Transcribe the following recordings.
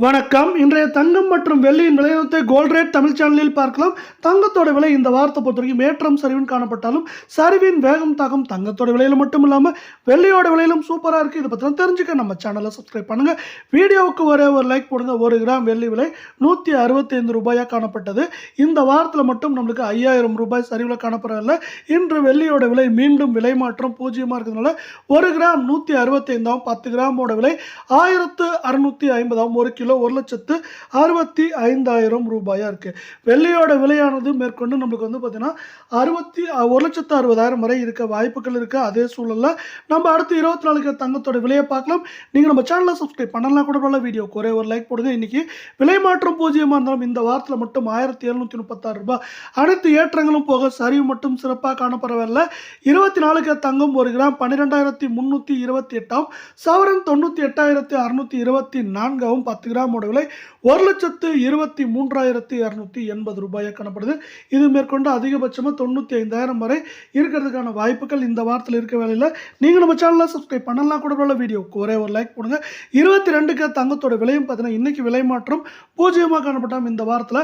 வணக்கம். இன்றைய தங்கம் மற்றும் வெள்ளியின் விலையத்தை கோல்ட் ரேட் தமிழ் சேனலில் பார்க்கலாம். தங்கத்தோட விலை இந்த வாரத்தை பொறுத்தவரைக்கும் ஏற்றம் சரிவுன்னு காணப்பட்டாலும் சரிவின் வேகம் தாக்கம் தங்கத்தோட விலையில மட்டும் இல்லாமல் வெள்ளியோட விலையிலும் சூப்பராக இருக்குது. இதை பற்றி தெரிஞ்சுக்க நம்ம சேனலை சப்ஸ்கிரைப் பண்ணுங்க. வீடியோவுக்கு ஒரு லைக் போடுங்க. 1 கிராம் வெள்ளி விலை 165 ரூபாயாக காணப்பட்டது. இந்த வாரத்தில் மட்டும் நம்மளுக்கு 5000 ரூபாய் சரிவில் காணப்படவில்லை. இன்று வெள்ளியோட விலை மீண்டும் விலை மாற்றம் பூஜ்ஜியமாக இருக்கிறதுனால 1 கிராம் 165 10 கிராமோட விலை 1650 1 கிலோ 1,65,000 ரூபாயா இருக்கு. வெள்ளியோட விலையானது மேற்கொண்டு நம்மளுக்கு வந்து பார்த்தீங்கன்னா 1,60,000 வரை இருக்க வாய்ப்புகள் இருக்கு. அதே சூழல்ல நம்ம அடுத்து 24 தங்கத்தோட விலையை பார்க்கலாம். நீங்க நம்ம சேனலை சப்ஸ்கிரைப் பண்ணலாம் கூட பரவாயில்ல. வீடியோக்கு ஒரு லைக் போடுங்க. இன்னைக்கு விலை மாற்றம் பூஜ்ஜியமா இருந்தாலும் இந்த வாரத்தில் மட்டும் 1736 ரூபாய் அனைத்து ஏற்றங்களும் போக சரிவு மட்டும் சிறப்பாக காணப்படவில்லை. 24 தங்கம் 1 கிராம் 12,328 சவரன் 98,624 10 கிராமோட விலை 1,23,280 ரூபாயாக காணப்படுது. இது மேற்கொண்டு அதிகபட்சமாக 95,000 வரை இருக்கிறதுக்கான வாய்ப்புகள் இந்த வாரத்தில் இருக்க வேலையில் நீங்கள் நம்ம சேனலை சப்ஸ்கிரைப் பண்ணலாம் கூட உள்ள வீடியோக்கு ஒரு லைக் போடுங்க. 22 தங்கத்தோட விலையும் பார்த்தீங்கன்னா இன்னைக்கு விலை மாற்றம் பூஜ்ஜியமாக காணப்பட்டால் இந்த வாரத்தில்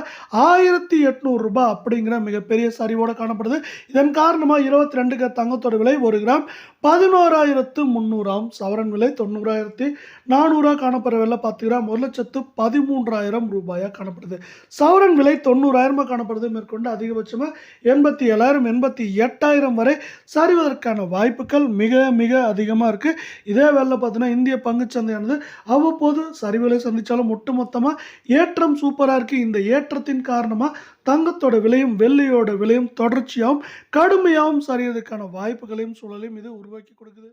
1,800 ரூபாய் அப்படிங்கிற மிகப்பெரிய சரிவோடு காணப்படுது. இதன் காரணமாக 22 தங்கத்தோட விலை 1 கிராம் 11,300 சவரன் விலை 90,400 காணப்படவில்லை. 10 கிராம் 1,13,000 ரூபாயாக காணப்படுது. சவரன் விலை 90,000 காணப்படுது. மேற்கொண்டு அதிகபட்சமாக 87,000 88,000 வரை சரிவதற்கான வாய்ப்புகள் மிக மிக அதிகமாக இருக்கு. இதே வேலை பார்த்தீங்கன்னா இந்திய பங்குச்சந்தையானது அவ்வப்போது சரிவுகளை சந்தித்தாலும் ஒட்டுமொத்தமாக ஏற்றம் சூப்பராக இருக்கு. இந்த ஏற்றத்தின் காரணமாக தங்கத்தோட விலையும் வெள்ளியோட விலையும் தொடர்ச்சியாகவும் கடுமையாகவும் சரியறதுக்கான வாய்ப்புகளையும் சூழலையும் இது உருவாக்கி கொடுக்குது.